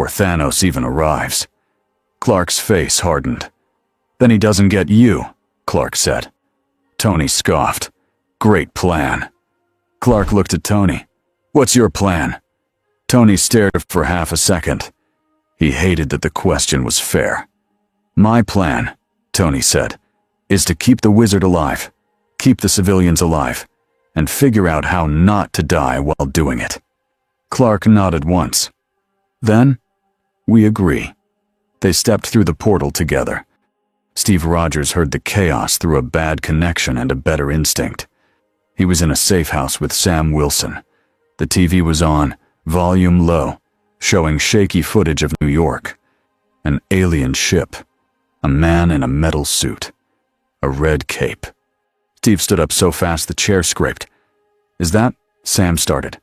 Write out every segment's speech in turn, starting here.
before Thanos even arrives. Clark's face hardened. Then he doesn't get you, Clark said. Tony scoffed. Great plan. Clark looked at Tony. What's your plan? Tony stared for half a second. He hated that the question was fair. My plan, Tony said, is to keep the wizard alive, keep the civilians alive, and figure out how not to die while doing it. Clark nodded once. Then, we agree. They stepped through the portal together. Steve Rogers heard the chaos through a bad connection and a better instinct. He was in a safe house with Sam Wilson. The TV was on, volume low, showing shaky footage of New York. An alien ship. A man in a metal suit. A red cape. Steve stood up so fast the chair scraped. Is that? Sam started.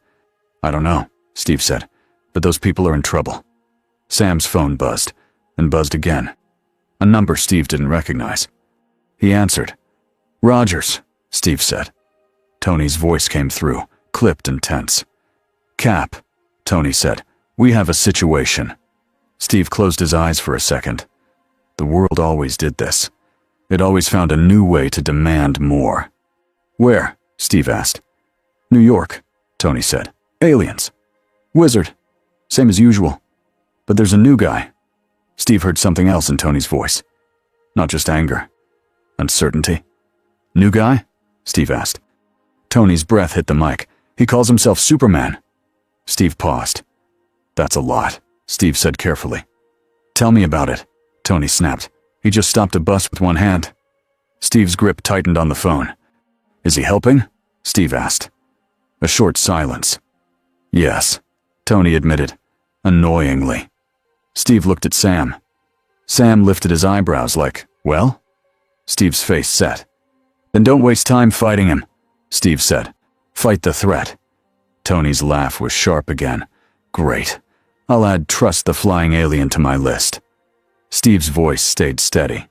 I don't know, Steve said, but those people are in trouble. Sam's phone buzzed, and buzzed again. A number Steve didn't recognize. He answered. Rogers, Steve said. Tony's voice came through, clipped and tense. Cap, Tony said, we have a situation. Steve closed his eyes for a second. The world always did this. It always found a new way to demand more. Where? Steve asked. New York, Tony said. Aliens. Wizard. Same as usual. But there's a new guy. Steve heard something else in Tony's voice. Not just anger. Uncertainty. New guy? Steve asked. Tony's breath hit the mic. He calls himself Superman. Steve paused. That's a lot, Steve said carefully. Tell me about it, Tony snapped. He just stopped a bus with one hand. Steve's grip tightened on the phone. Is he helping? Steve asked. A short silence. Yes, Tony admitted, annoyingly. Steve looked at Sam. Sam lifted his eyebrows like, well? Steve's face set. Then don't waste time fighting him, Steve said. Fight the threat. Tony's laugh was sharp again. Great. I'll add trust the flying alien to my list. Steve's voice stayed steady.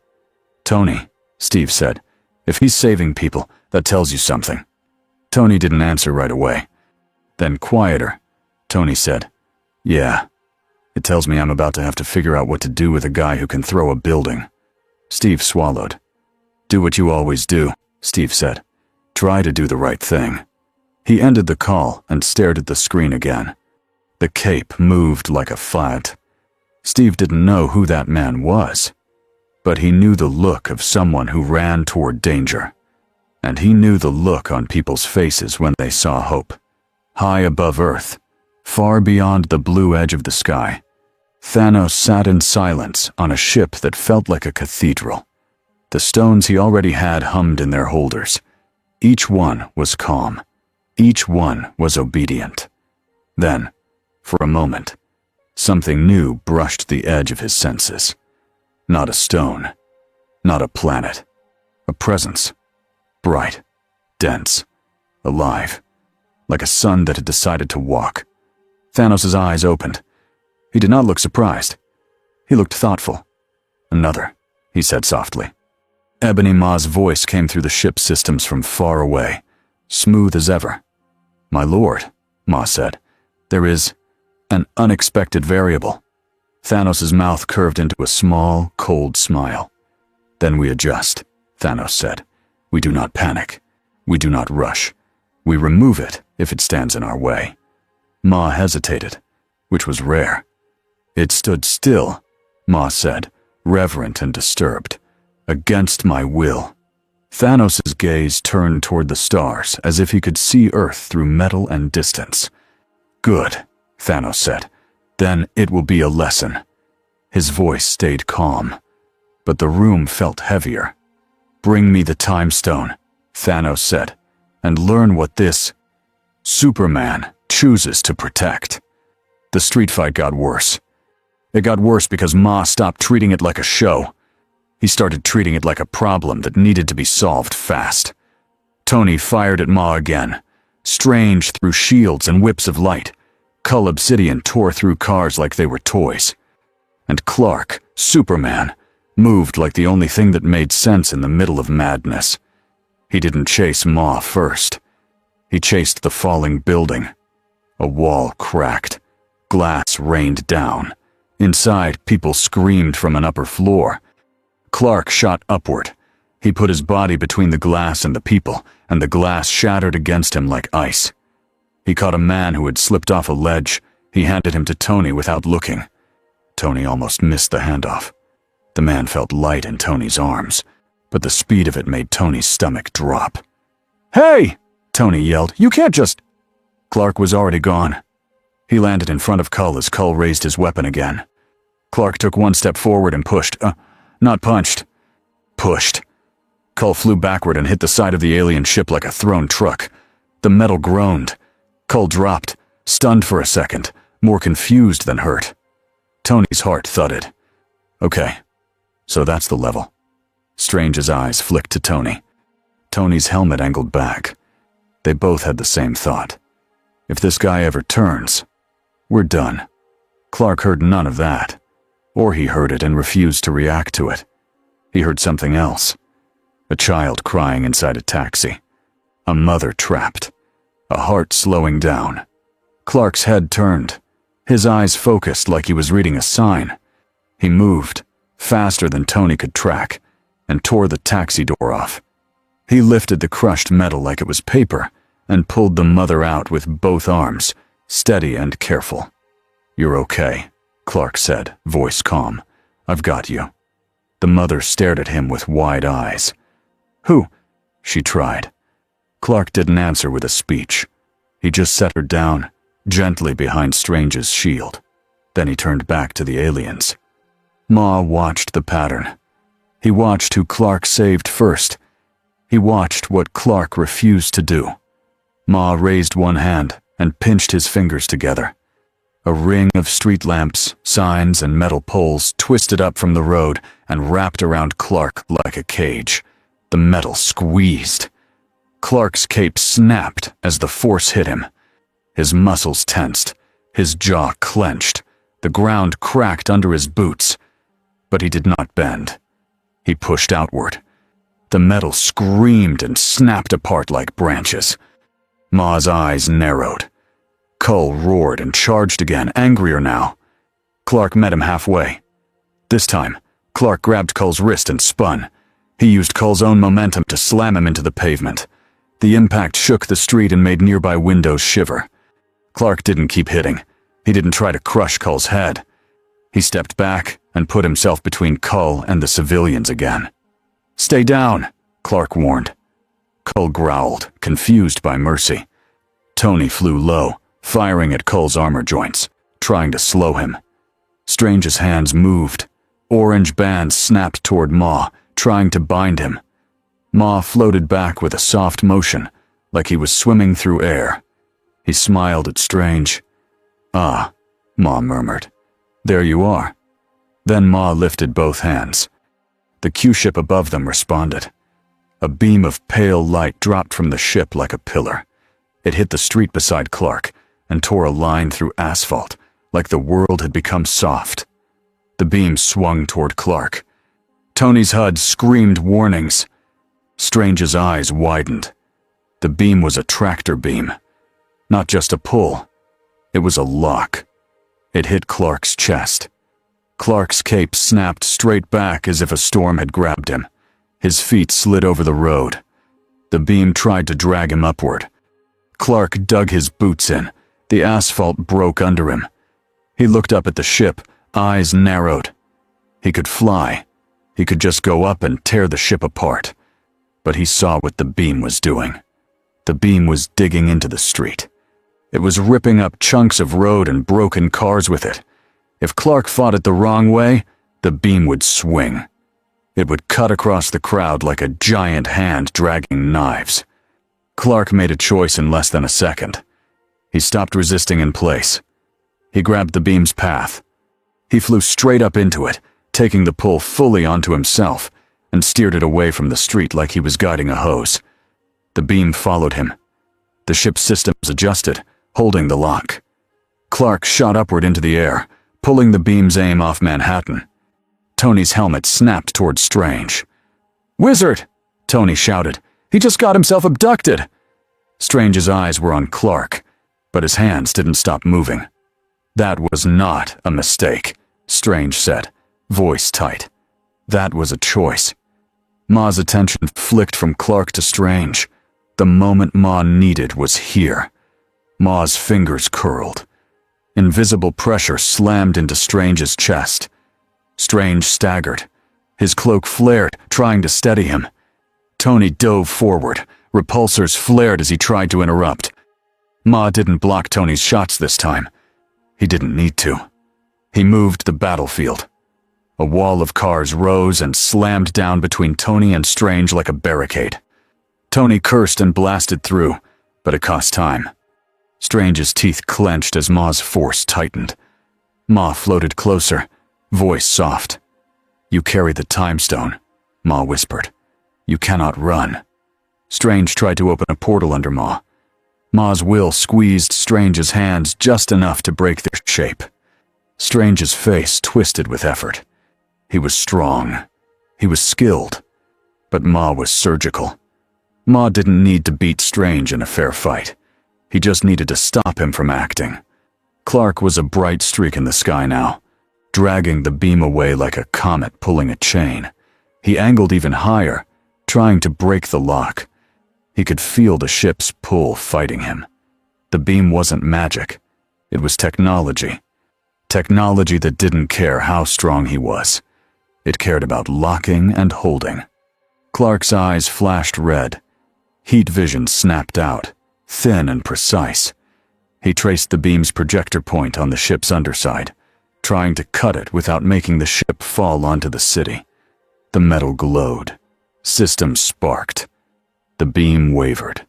Tony, Steve said, if he's saving people, that tells you something. Tony didn't answer right away. Then quieter, Tony said, yeah. It tells me I'm about to have to figure out what to do with a guy who can throw a building. Steve swallowed. Do what you always do, Steve said. Try to do the right thing. He ended the call and stared at the screen again. The cape moved like a flat. Steve didn't know who that man was, but he knew the look of someone who ran toward danger. And he knew the look on people's faces when they saw hope. High above Earth, far beyond the blue edge of the sky, Thanos sat in silence on a ship that felt like a cathedral. The stones he already had hummed in their holders. Each one was calm. Each one was obedient. Then, for a moment, something new brushed the edge of his senses. Not a stone, not a planet, a presence. Bright, dense, alive, like a sun that had decided to walk. Thanos' eyes opened. He did not look surprised. He looked thoughtful. Another, he said softly. Ebony Ma's voice came through the ship's systems from far away, smooth as ever. My lord, Ma said, there is an unexpected variable. Thanos' mouth curved into a small, cold smile. Then we adjust, Thanos said. We do not panic. We do not rush. We remove it if it stands in our way. Ma hesitated, which was rare. It stood still, Ma said, reverent and disturbed. Against my will. Thanos' gaze turned toward the stars as if he could see Earth through metal and distance. Good, Thanos said. Then it will be a lesson. His voice stayed calm, but the room felt heavier. Bring me the time stone, Thanos said, and learn what this Superman chooses to protect. The street fight got worse. It got worse because Ma stopped treating it like a show. He started treating it like a problem that needed to be solved fast. Tony fired at Ma again. Strange through shields and whips of light. Cull Obsidian tore through cars like they were toys. And Clark, Superman, moved like the only thing that made sense in the middle of madness. He didn't chase Ma first. He chased the falling building. A wall cracked. Glass rained down. Inside, people screamed from an upper floor. Clark shot upward. He put his body between the glass and the people, and the glass shattered against him like ice. He caught a man who had slipped off a ledge. He handed him to Tony without looking. Tony almost missed the handoff. The man felt light in Tony's arms, but the speed of it made Tony's stomach drop. "Hey!" Tony yelled. "You can't just—" Clark was already gone. He landed in front of Cull as Cull raised his weapon again. Clark took one step forward and pushed. Not punched. Pushed. Cull flew backward and hit the side of the alien ship like a thrown truck. The metal groaned. Cull dropped, stunned for a second, more confused than hurt. Tony's heart thudded. Okay, so that's the level. Strange's eyes flicked to Tony. Tony's helmet angled back. They both had the same thought. If this guy ever turns, we're done. Clark heard none of that. Or he heard it and refused to react to it. He heard something else. A child crying inside a taxi. A mother trapped. A heart slowing down. Clark's head turned. His eyes focused like he was reading a sign. He moved, faster than Tony could track, and tore the taxi door off. He lifted the crushed metal like it was paper and pulled the mother out with both arms, steady and careful. "You're okay," Clark said, voice calm. "I've got you." The mother stared at him with wide eyes. "Who?" she tried. Clark didn't answer with a speech. He just set her down, gently behind Strange's shield. Then he turned back to the aliens. Ma watched the pattern. He watched who Clark saved first. He watched what Clark refused to do. Ma raised one hand and pinched his fingers together. A ring of street lamps, signs, and metal poles twisted up from the road and wrapped around Clark like a cage. The metal squeezed. Clark's cape snapped as the force hit him. His muscles tensed, his jaw clenched, the ground cracked under his boots. But he did not bend. He pushed outward. The metal screamed and snapped apart like branches. Ma's eyes narrowed. Cull roared and charged again, angrier now. Clark met him halfway. This time, Clark grabbed Cull's wrist and spun. He used Cull's own momentum to slam him into the pavement. The impact shook the street and made nearby windows shiver. Clark didn't keep hitting. He didn't try to crush Cull's head. He stepped back and put himself between Cull and the civilians again. "Stay down," Clark warned. Cull growled, confused by mercy. Tony flew low, firing at Cull's armor joints, trying to slow him. Strange's hands moved. Orange bands snapped toward Ma, trying to bind him. Ma floated back with a soft motion, like he was swimming through air. He smiled at Strange. "Ah," Ma murmured. "There you are." Then Ma lifted both hands. The Q-ship above them responded. A beam of pale light dropped from the ship like a pillar. It hit the street beside Clark and tore a line through asphalt, like the world had become soft. The beam swung toward Clark. Tony's HUD screamed warnings. Strange's eyes widened. The beam was a tractor beam. Not just a pull. It was a lock. It hit Clark's chest. Clark's cape snapped straight back as if a storm had grabbed him. His feet slid over the road. The beam tried to drag him upward. Clark dug his boots in. The asphalt broke under him. He looked up at the ship, eyes narrowed. He could fly. He could just go up and tear the ship apart. But he saw what the beam was doing. The beam was digging into the street. It was ripping up chunks of road and broken cars with it. If Clark fought it the wrong way, the beam would swing. It would cut across the crowd like a giant hand dragging knives. Clark made a choice in less than a second. He stopped resisting in place. He grabbed the beam's path. He flew straight up into it, taking the pull fully onto himself, and steered it away from the street like he was guiding a hose. The beam followed him. The ship's systems adjusted, holding the lock. Clark shot upward into the air, pulling the beam's aim off Manhattan. Tony's helmet snapped toward Strange. "Wizard!" Tony shouted. "He just got himself abducted!" Strange's eyes were on Clark, but his hands didn't stop moving. That was not a mistake. Strange said, voice tight. That was a choice. Ma's attention flicked from Clark to Strange. The moment Ma needed was here. Ma's fingers curled. Invisible pressure slammed into Strange's chest. Strange staggered. His cloak flared, trying to steady him. Tony dove forward. Repulsors flared as he tried to interrupt. Ma didn't block Tony's shots this time. He didn't need to. He moved the battlefield. A wall of cars rose and slammed down between Tony and Strange like a barricade. Tony cursed and blasted through, but it cost time. Strange's teeth clenched as Ma's force tightened. Ma floated closer, voice soft. You carry the time stone, Ma whispered. You cannot run. Strange tried to open a portal under Ma. Ma's will squeezed Strange's hands just enough to break their shape. Strange's face twisted with effort. He was strong. He was skilled. But Ma was surgical. Ma didn't need to beat Strange in a fair fight. He just needed to stop him from acting. Clark was a bright streak in the sky now, dragging the beam away like a comet pulling a chain. He angled even higher, trying to break the lock. He could feel the ship's pull fighting him. The beam wasn't magic. It was technology. Technology that didn't care how strong he was. It cared about locking and holding. Clark's eyes flashed red. Heat vision snapped out, thin and precise. He traced the beam's projector point on the ship's underside, trying to cut it without making the ship fall onto the city. The metal glowed. Systems sparked. The beam wavered.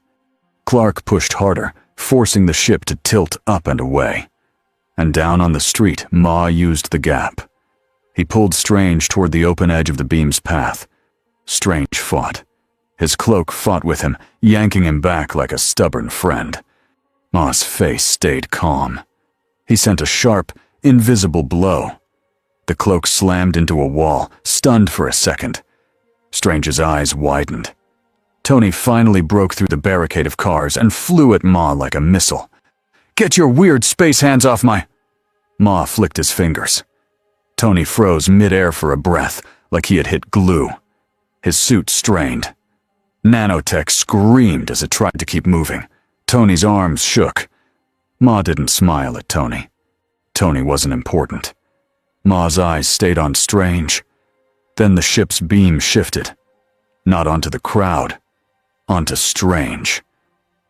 Clark pushed harder, forcing the ship to tilt up and away. And down on the street, Ma used the gap. He pulled Strange toward the open edge of the beam's path. Strange fought. His cloak fought with him, yanking him back like a stubborn friend. Ma's face stayed calm. He sent a sharp, invisible blow. The cloak slammed into a wall, stunned for a second. Strange's eyes widened. Tony finally broke through the barricade of cars and flew at Ma like a missile. Get your weird space hands off my... Ma flicked his fingers. Tony froze mid-air for a breath, like he had hit glue. His suit strained. Nanotech screamed as it tried to keep moving. Tony's arms shook. Ma didn't smile at Tony. Tony wasn't important. Ma's eyes stayed on Strange. Then the ship's beam shifted. Not onto the crowd, onto Strange.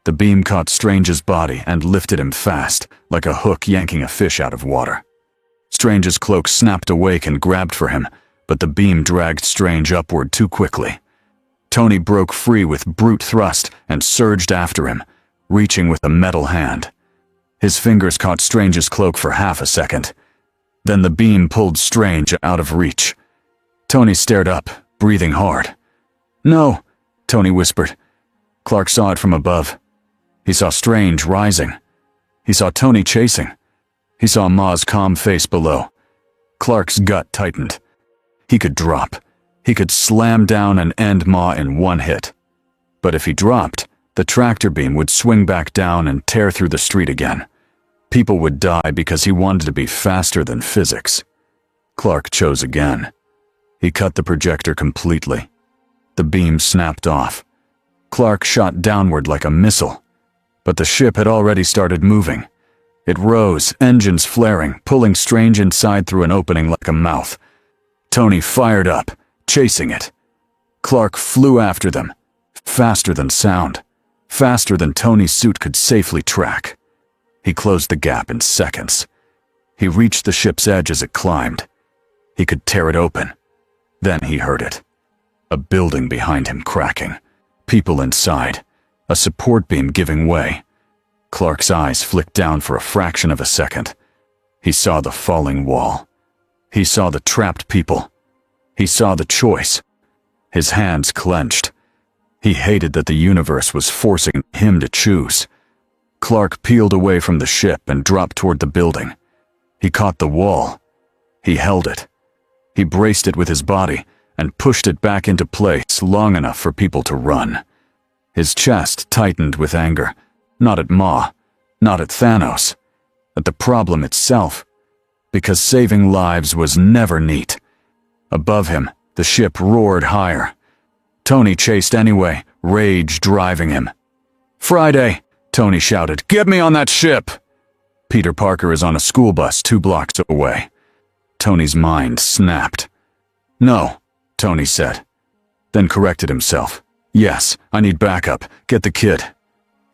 The beam caught Strange's body and lifted him fast, like a hook yanking a fish out of water. Strange's cloak snapped awake and grabbed for him, but the beam dragged Strange upward too quickly. Tony broke free with brute thrust and surged after him, reaching with a metal hand. His fingers caught Strange's cloak for half a second. Then the beam pulled Strange out of reach. Tony stared up, breathing hard. No, Tony whispered. Clark saw it from above. He saw Strange rising. He saw Tony chasing. He saw Ma's calm face below. Clark's gut tightened. He could drop. He could slam down and end Ma in one hit. But if he dropped, the tractor beam would swing back down and tear through the street again. People would die because he wanted to be faster than physics. Clark chose again. He cut the projector completely. The beam snapped off. Clark shot downward like a missile. But the ship had already started moving. It rose, engines flaring, pulling Strange inside through an opening like a mouth. Tony fired up, chasing it. Clark flew after them, faster than sound, faster than Tony's suit could safely track. He closed the gap in seconds. He reached the ship's edge as it climbed. He could tear it open. Then he heard it. A building behind him cracking. People inside. A support beam giving way. Clark's eyes flicked down for a fraction of a second. He saw the falling wall. He saw the trapped people. He saw the choice. His hands clenched. He hated that the universe was forcing him to choose. Clark peeled away from the ship and dropped toward the building. He caught the wall. He held it. He braced it with his body and pushed it back into place long enough for people to run. His chest tightened with anger, not at Ma, not at Thanos, at the problem itself, because saving lives was never neat. Above him, the ship roared higher. Tony chased anyway, rage driving him. "Friday!" Tony shouted. "Get me on that ship!" Peter Parker is on a school bus 2 blocks away. Tony's mind snapped. "No," Tony said, then corrected himself. "Yes, I need backup. Get the kid."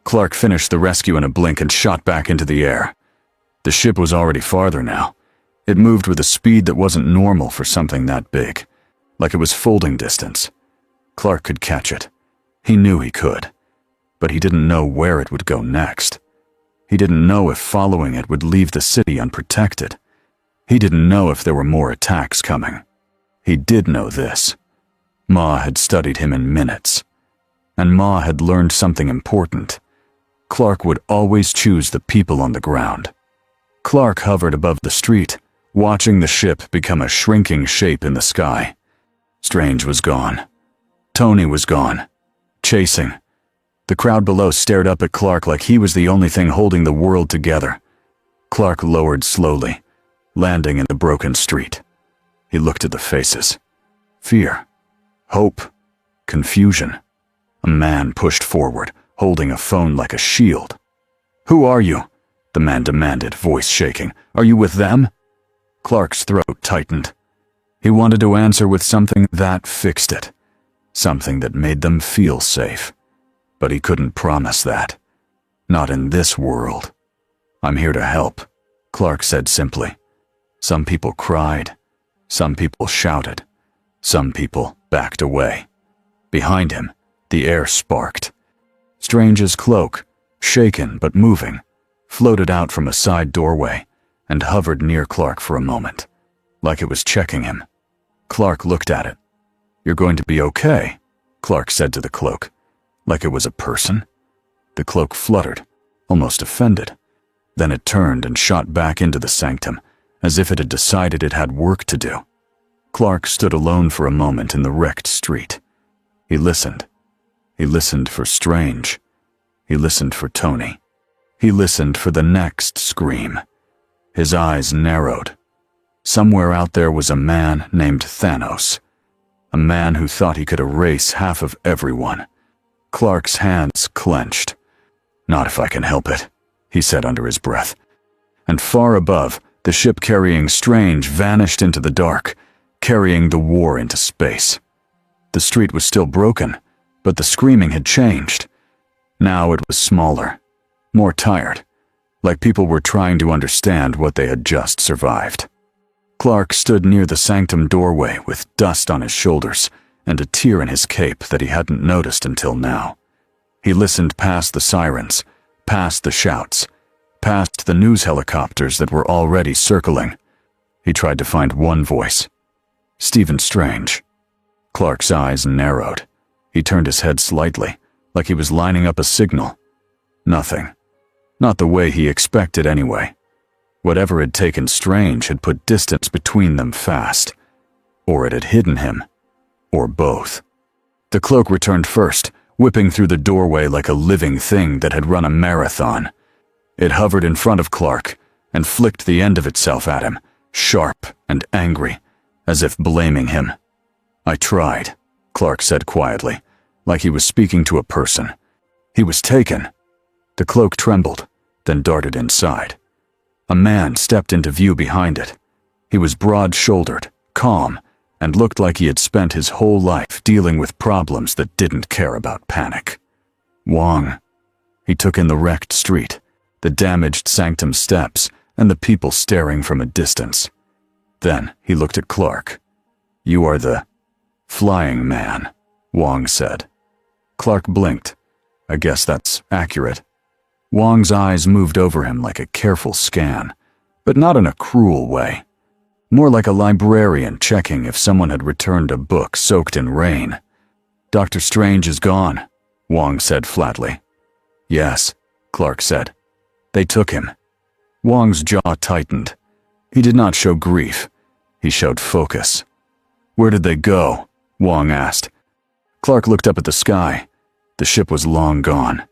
Clark finished the rescue in a blink and shot back into the air. The ship was already farther now. It moved with a speed that wasn't normal for something that big, like it was folding distance. Clark could catch it. He knew he could, but he didn't know where it would go next. He didn't know if following it would leave the city unprotected. He didn't know if there were more attacks coming. He did know this. Ma had studied him in minutes, and Ma had learned something important. Clark would always choose the people on the ground. Clark hovered above the street, watching the ship become a shrinking shape in the sky. Strange was gone. Tony was gone. Chasing. The crowd below stared up at Clark like he was the only thing holding the world together. Clark lowered slowly, landing in the broken street. He looked at the faces. Fear. Hope. Confusion. A man pushed forward, holding a phone like a shield. "Who are you?" the man demanded, voice shaking. "Are you with them?" Clark's throat tightened. He wanted to answer with something that fixed it, something that made them feel safe. But he couldn't promise that. Not in this world. "I'm here to help," Clark said simply. Some people cried. Some people shouted. Some people backed away. Behind him, the air sparked. Strange's cloak, shaken but moving, floated out from a side doorway and hovered near Clark for a moment, like it was checking him. Clark looked at it. "You're going to be okay," Clark said to the cloak, like it was a person. The cloak fluttered, almost offended. Then it turned and shot back into the sanctum, as if it had decided it had work to do. Clark stood alone for a moment in the wrecked street. He listened. He listened for Strange. He listened for Tony. He listened for the next scream. His eyes narrowed. Somewhere out there was a man named Thanos. A man who thought he could erase half of everyone. Clark's hands clenched. "Not if I can help it," he said under his breath. And far above, the ship carrying Strange vanished into the dark, carrying the war into space. The street was still broken, but the screaming had changed. Now it was smaller, more tired, like people were trying to understand what they had just survived. Clark stood near the sanctum doorway with dust on his shoulders and a tear in his cape that he hadn't noticed until now. He listened past the sirens, past the shouts, past the news helicopters that were already circling. He tried to find one voice. Stephen Strange. Clark's eyes narrowed. He turned his head slightly, like he was lining up a signal. Nothing. Not the way he expected anyway. Whatever had taken Strange had put distance between them fast. Or it had hidden him. Or both. The cloak returned first, whipping through the doorway like a living thing that had run a marathon. It hovered in front of Clark and flicked the end of itself at him, sharp and angry, as if blaming him. "I tried," Clark said quietly, like he was speaking to a person. "He was taken." The cloak trembled, then darted inside. A man stepped into view behind it. He was broad-shouldered, calm, and looked like he had spent his whole life dealing with problems that didn't care about panic. Wong. He took in the wrecked street, the damaged sanctum steps, and the people staring from a distance. Then he looked at Clark. "You are the flying man," Wong said. Clark blinked. "I guess that's accurate." Wong's eyes moved over him like a careful scan, but not in a cruel way. More like a librarian checking if someone had returned a book soaked in rain. "Dr. Strange is gone," Wong said flatly. "Yes," Clark said. "They took him." Wong's jaw tightened. He did not show grief. He showed focus. "Where did they go?" Wong asked. Clark looked up at the sky. The ship was long gone.